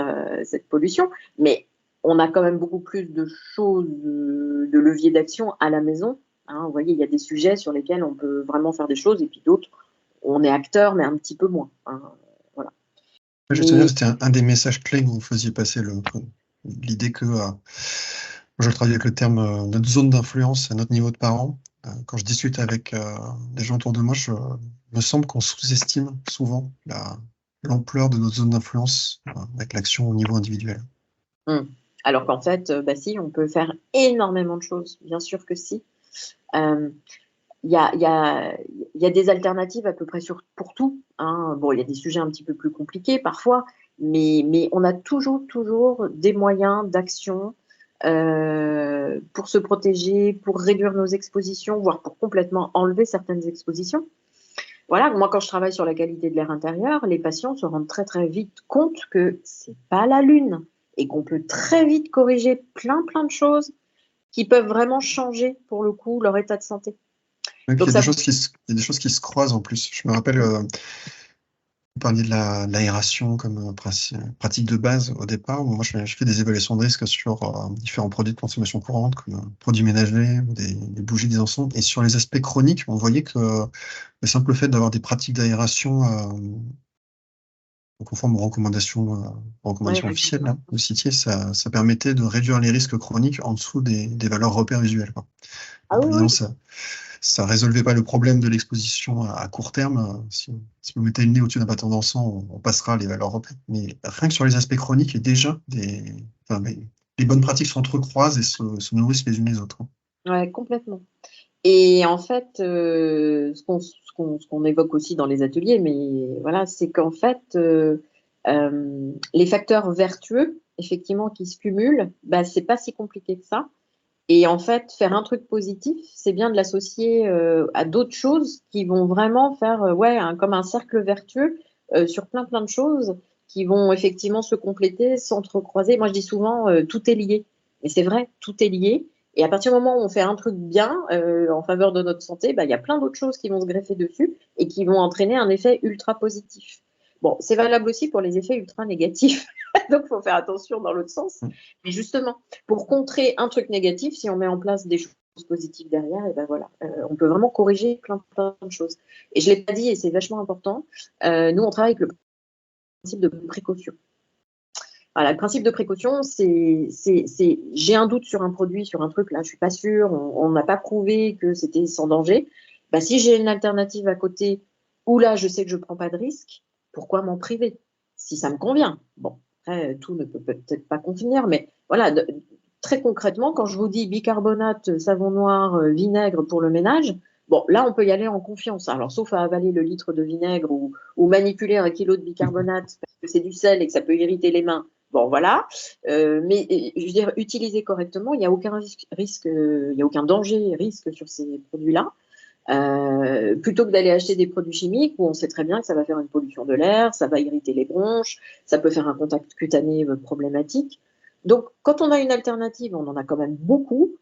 cette pollution. Mais on a quand même beaucoup plus de choses, de leviers d'action à la maison. Hein. Vous voyez, il y a des sujets sur lesquels on peut vraiment faire des choses et puis d'autres, on est acteur, mais un petit peu moins. Hein. Voilà. Justement, Mais c'était un des messages clés que vous faisiez passer, l'idée que, je travaille avec le terme notre zone d'influence à notre niveau de parent. Quand je discute avec des gens autour de moi, me semble qu'on sous-estime souvent l'ampleur de notre zone d'influence avec l'action au niveau individuel. alors qu'en fait, si, on peut faire énormément de choses, bien sûr que si. Il y a des alternatives à peu près pour tout. Hein. Bon, il y a des sujets un petit peu plus compliqués parfois, mais on a toujours des moyens d'action pour se protéger, pour réduire nos expositions, voire pour complètement enlever certaines expositions. Voilà, moi quand je travaille sur la qualité de l'air intérieur, les patients se rendent très très vite compte que c'est pas la lune et qu'on peut très vite corriger plein de choses qui peuvent vraiment changer pour le coup leur état de santé. Oui, puis Donc il y a ça, des choses qui se croisent en plus. Je me rappelle, vous parliez de l'aération comme pratique de base au départ. Moi, je fais des évaluations de risque sur différents produits de consommation courante, comme produits ménagers, des bougies, des encens. Et sur les aspects chroniques, on voyait que le simple fait d'avoir des pratiques d'aération conformes aux recommandations ouais, officielles là, de CITIE, ça permettait de réduire les risques chroniques en dessous des valeurs repères visuelles, quoi. ah oui, Évidemment, oui. ça résolvait pas le problème de l'exposition à court terme. Si vous mettez le nez au-dessus d'un bâton d'encens, on passera les valeurs repères. Mais rien que sur les aspects chroniques, il y a déjà les bonnes pratiques s'entrecroisent et se nourrissent les unes les autres. Ouais, complètement. Et en fait, ce qu'on évoque aussi dans les ateliers, mais voilà, c'est qu'en fait, les facteurs vertueux, effectivement, qui se cumulent, c'est pas si compliqué que ça. Et en fait, faire un truc positif, c'est bien de l'associer à d'autres choses qui vont vraiment faire, comme un cercle vertueux sur plein de choses qui vont effectivement se compléter, s'entrecroiser. Moi, je dis souvent, tout est lié. Et c'est vrai, tout est lié. Et à partir du moment où on fait un truc bien en faveur de notre santé, il y a plein d'autres choses qui vont se greffer dessus et qui vont entraîner un effet ultra positif. Bon, c'est valable aussi pour les effets ultra négatifs. Donc, il faut faire attention dans l'autre sens. Mais justement, pour contrer un truc négatif, si on met en place des choses positives derrière, et voilà, on peut vraiment corriger plein de choses. Et je ne l'ai pas dit, et c'est vachement important, nous, on travaille avec le principe de précaution. Voilà, le principe de précaution, c'est j'ai un doute sur un produit, sur un truc, là, je ne suis pas sûre, on n'a pas prouvé que c'était sans danger. Si j'ai une alternative à côté, où là, je sais que je ne prends pas de risque, pourquoi m'en priver? Si ça me convient. Bon, après, tout ne peut peut-être pas convenir, mais voilà, très concrètement, quand je vous dis bicarbonate, savon noir, vinaigre pour le ménage, Bon, là, on peut y aller en confiance. Alors, sauf à avaler le litre de vinaigre ou manipuler 1 kilo de bicarbonate parce que c'est du sel et que ça peut irriter les mains. Bon, voilà. Mais je veux dire, utiliser correctement, il n'y a aucun risque, il n'y a aucun danger, risque sur ces produits-là. Plutôt que d'aller acheter des produits chimiques où on sait très bien que ça va faire une pollution de l'air, ça va irriter les bronches, ça peut faire un contact cutané problématique. Donc, quand on a une alternative, on en a quand même beaucoup,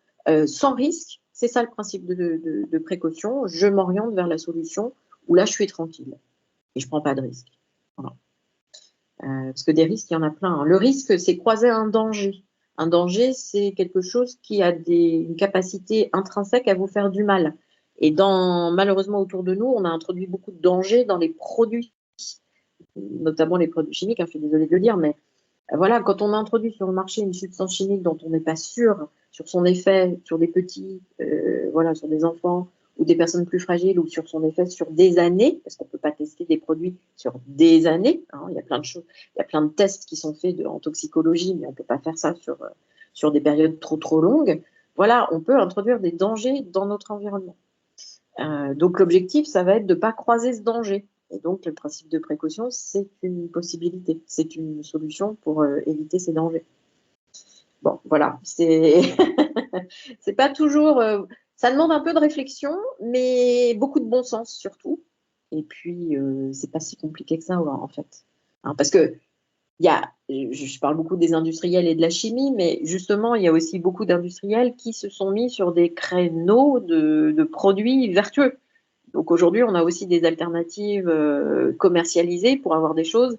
sans risque. C'est ça le principe de précaution. Je m'oriente vers la solution où là, je suis tranquille et je ne prends pas de risque. Voilà. Parce que des risques, il y en a plein. Hein. Le risque, c'est croiser un danger. Un danger, c'est quelque chose qui a une capacité intrinsèque à vous faire du mal. Et malheureusement, autour de nous, on a introduit beaucoup de dangers dans les produits, notamment les produits chimiques, hein, je suis désolée de le dire, mais voilà, quand on introduit sur le marché une substance chimique dont on n'est pas sûr sur son effet sur des petits, voilà, sur des enfants ou des personnes plus fragiles ou sur son effet sur des années, parce qu'on ne peut pas tester des produits sur des années, hein, il y a plein de choses, il y a plein de tests qui sont faits en toxicologie, mais on ne peut pas faire ça sur des périodes trop longues. Voilà, on peut introduire des dangers dans notre environnement. Donc l'objectif, ça va être de ne pas croiser ce danger. Et donc le principe de précaution, c'est une possibilité, c'est une solution pour éviter ces dangers. Bon, voilà, c'est c'est pas toujours. Ça demande un peu de réflexion, mais beaucoup de bon sens surtout. Et puis c'est pas si compliqué que ça en fait, hein, parce que je parle beaucoup des industriels et de la chimie, mais justement, il y a aussi beaucoup d'industriels qui se sont mis sur des créneaux de produits vertueux. Donc aujourd'hui, on a aussi des alternatives commercialisées pour avoir des choses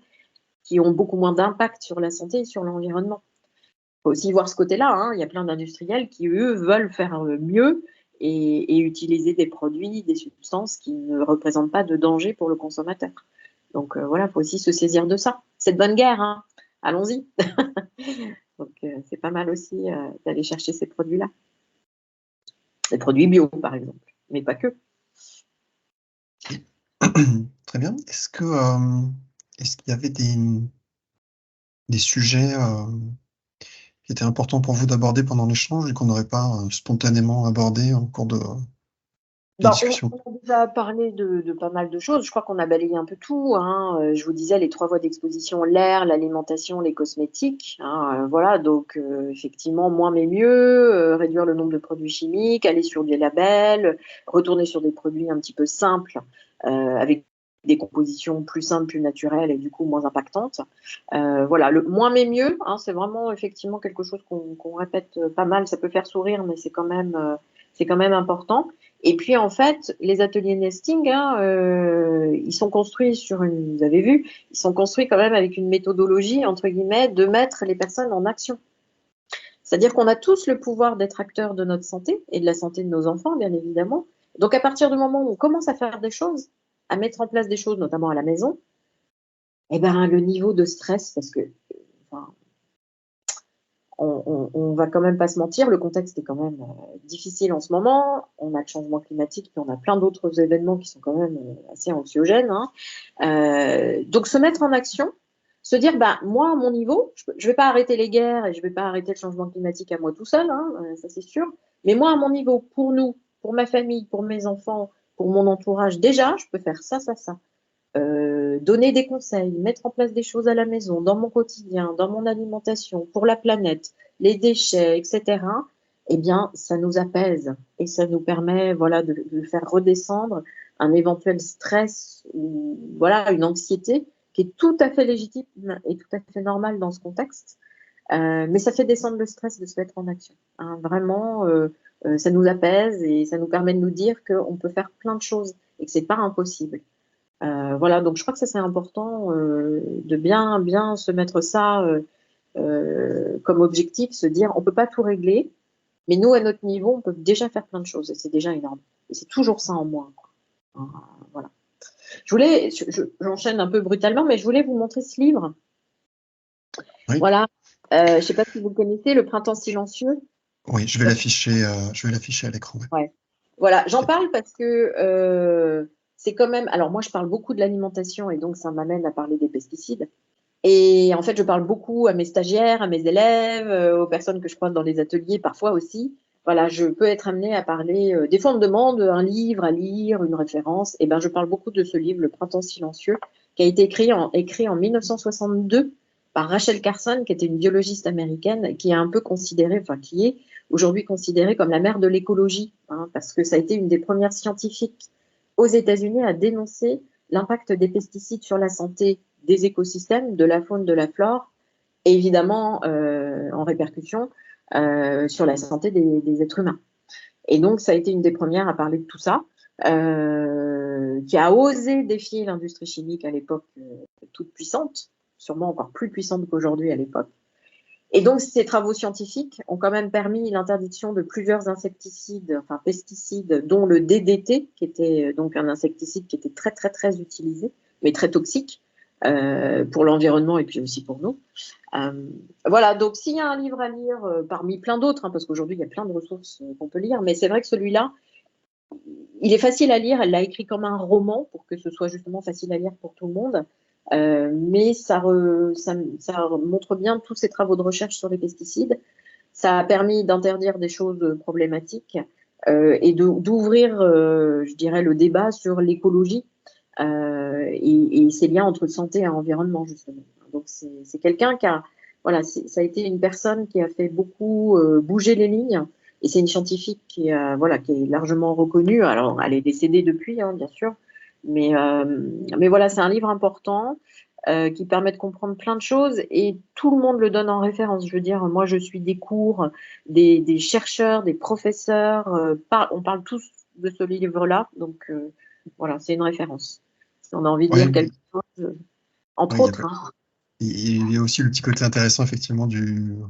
qui ont beaucoup moins d'impact sur la santé et sur l'environnement. Il faut aussi voir ce côté-là. Hein. Il y a plein d'industriels qui, eux, veulent faire mieux et utiliser des produits, des substances qui ne représentent pas de danger pour le consommateur. Donc voilà, il faut aussi se saisir de ça. C'est de bonne guerre, hein. Allons-y. Donc c'est pas mal aussi d'aller chercher ces produits-là. Les produits bio, par exemple, mais pas que. Très bien. Est-ce qu'il y avait des sujets qui étaient importants pour vous d'aborder pendant l'échange et qu'on n'aurait pas spontanément abordé en cours de discussion? On a déjà parlé de pas mal de choses. Je crois qu'on a balayé un peu tout. Hein. Je vous disais les 3 voies d'exposition, l'air, l'alimentation, les cosmétiques. Hein. Voilà, donc effectivement, moins mais mieux, réduire le nombre de produits chimiques, aller sur des labels, retourner sur des produits un petit peu simples, avec des compositions plus simples, plus naturelles et du coup moins impactantes. Voilà, le moins mais mieux, hein, c'est vraiment effectivement quelque chose qu'on répète pas mal. Ça peut faire sourire, mais c'est quand même important. Et puis en fait, les ateliers nesting, hein, ils sont construits vous avez vu, ils sont construits quand même avec une méthodologie entre guillemets de mettre les personnes en action. C'est-à-dire qu'on a tous le pouvoir d'être acteurs de notre santé et de la santé de nos enfants, bien évidemment. Donc à partir du moment où on commence à faire des choses, à mettre en place des choses, notamment à la maison, eh ben le niveau de stress, parce que enfin, on va quand même pas se mentir, le contexte est quand même difficile en ce moment. On a le changement climatique, puis on a plein d'autres événements qui sont quand même assez anxiogènes. Hein. Donc se mettre en action, se dire, bah, moi, à mon niveau, je vais pas arrêter les guerres et je vais pas arrêter le changement climatique à moi tout seul, hein, ça c'est sûr. Mais moi, à mon niveau, pour nous, pour ma famille, pour mes enfants, pour mon entourage, déjà, je peux faire ça, ça, ça. Donner des conseils, mettre en place des choses à la maison, dans mon quotidien, dans mon alimentation, pour la planète, les déchets, etc., eh bien, ça nous apaise et ça nous permet voilà, de faire redescendre un éventuel stress ou voilà, une anxiété qui est tout à fait légitime et tout à fait normale dans ce contexte. Mais ça fait descendre le stress de se mettre en action. Hein. Vraiment, ça nous apaise et ça nous permet de nous dire qu'on peut faire plein de choses et que c'est pas impossible. Voilà, donc je crois que ça c'est important de bien se mettre ça comme objectif, se dire on peut pas tout régler, mais nous à notre niveau on peut déjà faire plein de choses et c'est déjà énorme. Et c'est toujours ça en moins. Quoi. Voilà. J'enchaîne un peu brutalement, mais je voulais vous montrer ce livre. Oui. Voilà, je sais pas si vous le connaissez, Le Printemps silencieux. Oui, je vais l'afficher à l'écran. Ouais. Ouais. Voilà, j'en parle parce que c'est quand même. Alors moi, je parle beaucoup de l'alimentation et donc ça m'amène à parler des pesticides. Et en fait, je parle beaucoup à mes stagiaires, à mes élèves, aux personnes que je croise dans les ateliers parfois aussi, voilà, je peux être amenée à parler. Des fois, on me demande un livre à lire, une référence. Et ben, je parle beaucoup de ce livre, Le Printemps silencieux, qui a été écrit en 1962 par Rachel Carson, qui était une biologiste américaine, qui est un peu considérée, enfin, qui est aujourd'hui considérée comme la mère de l'écologie, hein, parce que ça a été une des premières scientifiques aux États-Unis à dénoncer l'impact des pesticides sur la santé des écosystèmes, de la faune, de la flore, et évidemment, en répercussion, sur la santé des êtres humains. Et donc, ça a été une des premières à parler de tout ça, qui a osé défier l'industrie chimique à l'époque, toute puissante, sûrement encore plus puissante qu'aujourd'hui à l'époque. Et donc, ces travaux scientifiques ont quand même permis l'interdiction de plusieurs insecticides, enfin pesticides, dont le DDT, qui était donc un insecticide qui était très, très, très utilisé, mais très toxique pour l'environnement et puis aussi pour nous. Voilà, donc s'il y a un livre à lire parmi plein d'autres, hein, parce qu'aujourd'hui, il y a plein de ressources qu'on peut lire, mais c'est vrai que celui-là, il est facile à lire. Elle l'a écrit comme un roman pour que ce soit justement facile à lire pour tout le monde. Mais ça montre bien tous ces travaux de recherche sur les pesticides. Ça a permis d'interdire des choses problématiques et d'ouvrir, je dirais, le débat sur l'écologie et ces liens entre santé et environnement, justement. Donc, c'est quelqu'un qui a, voilà, ça a été une personne qui a fait beaucoup bouger les lignes. Et c'est une scientifique qui est largement reconnue. Alors, elle est décédée depuis, hein, bien sûr. Mais voilà, c'est un livre important qui permet de comprendre plein de choses et tout le monde le donne en référence. Je veux dire, moi, je suis des cours, des chercheurs, des professeurs. On parle tous de ce livre-là. Donc, voilà, c'est une référence. Si on a envie de Ouais, lire quelque chose, entre ouais, autres. Hein. il y a aussi le petit côté intéressant, effectivement,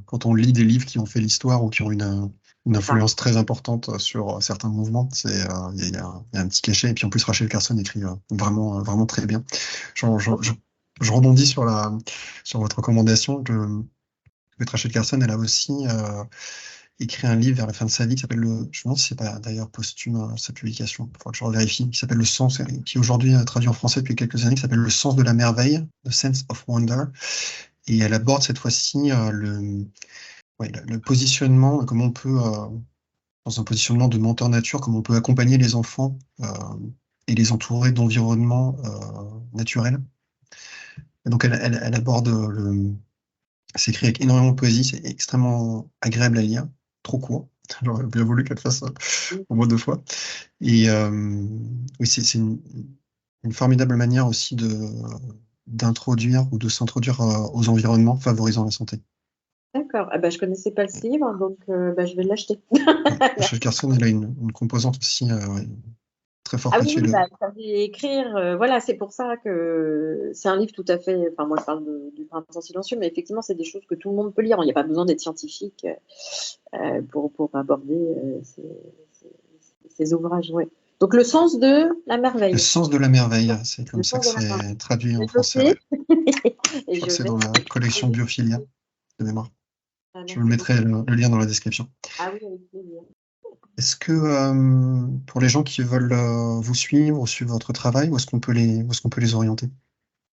quand on lit des livres qui ont fait l'histoire ou qui ont une influence très importante sur certains mouvements, il y a un petit cachet. Et puis en plus, Rachel Carson écrit vraiment très bien. Je rebondis sur votre recommandation. Rachel Carson, elle a aussi écrit un livre vers la fin de sa vie qui s'appelle je me demande si c'est pas d'ailleurs posthume sa publication, il faudra que je revérifie, qui s'appelle Le Sens, qui aujourd'hui est traduit en français depuis quelques années, qui s'appelle Le Sens de la merveille, The Sense of Wonder. Et elle aborde cette fois-ci le positionnement, comment on peut, dans un positionnement de mentor nature, comment on peut accompagner les enfants et les entourer d'environnements naturels. Et donc elle aborde c'est écrit avec énormément de poésie, c'est extrêmement agréable à lire, trop court. J'aurais bien voulu qu'elle fasse au moins 2 fois. Et oui, c'est une formidable manière aussi d'introduire ou de s'introduire aux environnements favorisant la santé. D'accord. Ah bah, je ne connaissais pas ce livre, donc je vais l'acheter. Rachel Carson, elle a une composante aussi très forte Ah oui, là-dessus. oui, bah, ça fait écrire. Voilà, c'est pour ça que c'est un livre tout à fait. Enfin, moi, je parle du Printemps silencieux, mais effectivement, c'est des choses que tout le monde peut lire. Il n'y a pas besoin d'être scientifique pour aborder ces ouvrages. Ouais. Donc, le sens de la Le merveille. sens de la merveille, c'est comme Le ça sens que de la merveille. c'est traduit Je en vais français. Ouais. noter Je et crois je que c'est vais. dans la collection Biophilia de mémoire. Ah, Je vous merci beaucoup. mettrai le lien dans la description. Ah oui, avec plaisir. Est-ce que pour les gens qui veulent vous suivre ou suivre votre travail, où est-ce qu'on peut les orienter?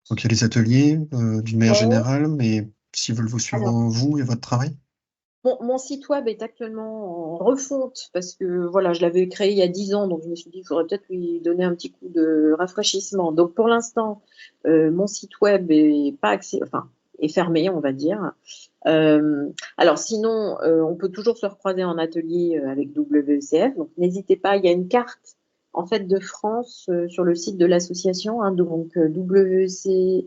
Donc il y a les ateliers d'une manière Ouais. générale, mais s'ils veulent vous suivre Alors, vous et votre travail? mon site web est actuellement en refonte parce que voilà, je l'avais créé il y a 10 ans, donc je me suis dit qu'il faudrait peut-être lui donner un petit coup de rafraîchissement. Donc pour l'instant, mon site web est pas enfin, est fermé, on va dire. Alors sinon, on peut toujours se recroiser en atelier avec WECF. Donc n'hésitez pas, il y a une carte en fait de France sur le site de l'association, hein, donc WECF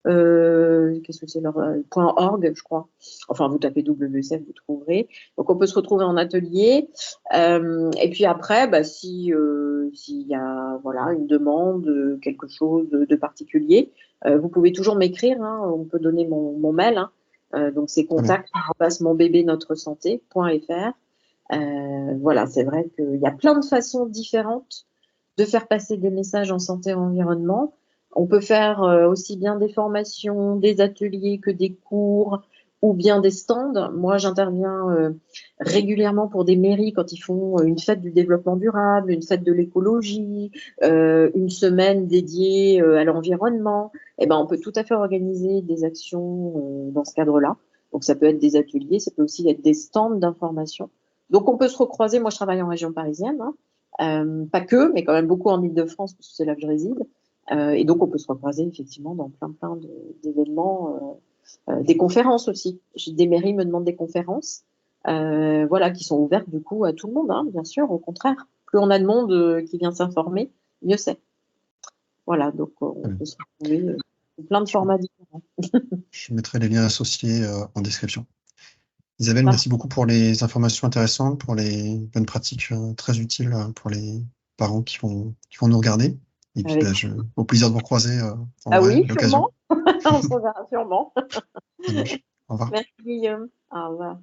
qu'est-ce que c'est leur .org, je crois. Enfin, vous tapez WCF, vous trouverez. Donc, on peut se retrouver en atelier. Et puis après, bah, s'il y a voilà une demande, quelque chose de particulier, vous pouvez toujours m'écrire. Hein, on peut donner mon mail. Hein, donc, c'est Très bien. contact@monbébénotresanté.fr. Voilà, c'est vrai qu'il y a plein de façons différentes de faire passer des messages en santé et environnement. On peut faire aussi bien des formations, des ateliers que des cours ou bien des stands. Moi, j'interviens régulièrement pour des mairies quand ils font une fête du développement durable, une fête de l'écologie, une semaine dédiée à l'environnement. Eh ben, on peut tout à fait organiser des actions dans ce cadre-là. Donc ça peut être des ateliers, ça peut aussi être des stands d'information. Donc on peut se recroiser. Moi, je travaille en région parisienne, pas que, mais quand même beaucoup en Île-de-France parce que c'est là que je réside. Et donc on peut se recroiser effectivement dans plein d'événements, des conférences aussi. Des mairies me demandent des conférences, voilà, qui sont ouvertes du coup à tout le monde, bien sûr. Au contraire, plus on a de monde qui vient s'informer, mieux c'est. Voilà, donc on peut se retrouver plein de formats différents. Je mettrai les liens associés en description. Isabelle, merci beaucoup pour les informations intéressantes, pour les bonnes pratiques très utiles pour les parents qui vont nous regarder. Et puis, au plaisir de vous recroiser en vrai, oui, l'occasion. On se reverra sûrement. Ça marche. Au revoir. Merci Guillaume. Au revoir.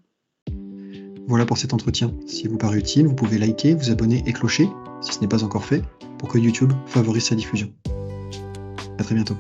Voilà pour cet entretien. Si vous paraît utile, vous pouvez liker, vous abonner et clocher, si ce n'est pas encore fait, pour que YouTube favorise sa diffusion. À très bientôt.